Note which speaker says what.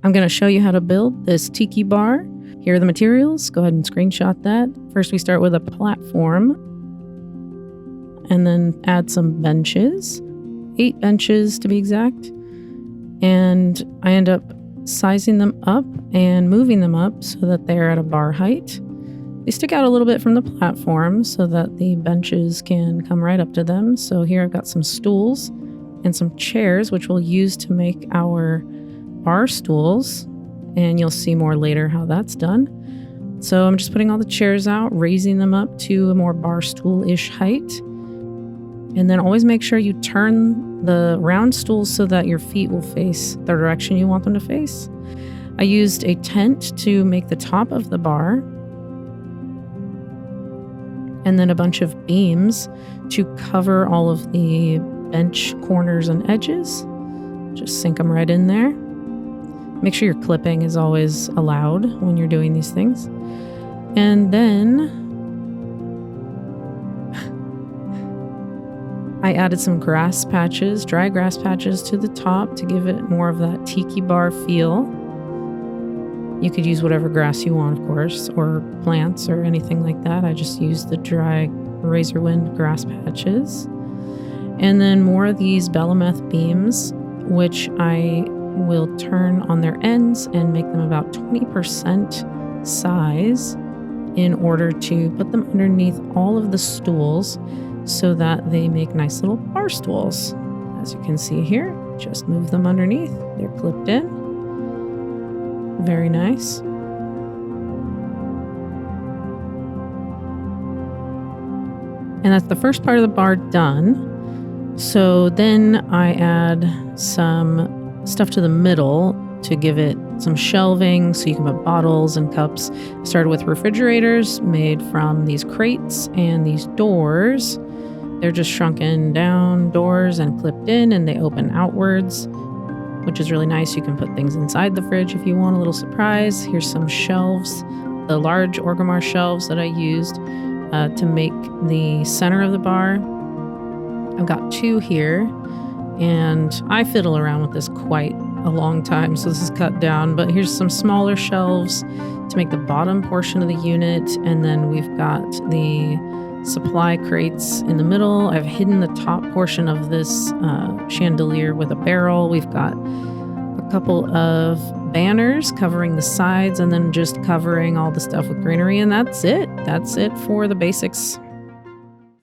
Speaker 1: I'm going to show you how to build this Tiki Bar. Here are the materials. Go ahead and screenshot that. First, we start with a platform and then add some benches, 8 benches to be exact. And I end up sizing them up and moving them up so that they're at a bar height. They stick out a little bit from the platform so that the benches can come right up to them. So here I've got some stools and some chairs, which we'll use to make our bar stools. And you'll see more later how that's done. So I'm just putting all the chairs out, raising them up to a more bar stool-ish height. And then always make sure you turn the round stools so that your feet will face the direction you want them to face. I used a tent to make the top of the bar, and then a bunch of beams to cover all of the bench corners and edges. Just sink them right in there. Make sure your clipping is always allowed when you're doing these things. And then I added some grass patches, dry grass patches to the top to give it more of that Tiki Bar feel. You could use whatever grass you want, of course, or plants or anything like that. I just used the dry razor wind grass patches. And then more of these belemeth beams, which I will turn on their ends and make them about 20% size in order to put them underneath all of the stools so that they make nice little bar stools. As you can see here, just move them underneath. They're clipped in. Very nice. And that's the first part of the bar done. So then I add some stuff to the middle to give it some shelving so you can put bottles and cups. I started with refrigerators made from these crates and these doors. They're just shrunken down doors and clipped in, and they open outwards, which is really nice. You can put things inside the fridge if you want a little surprise. Here's some shelves, the large Orgrimmar shelves that I used to make the center of the bar. I've got 2 here, and I fiddle around with this quite a long time, so this is cut down. But here's some smaller shelves to make the bottom portion of the unit, and then we've got the supply crates in the middle. I've hidden the top portion of this chandelier with a barrel. We've got a couple of banners covering the sides and then just covering all the stuff with greenery, and that's it. That's it for the basics.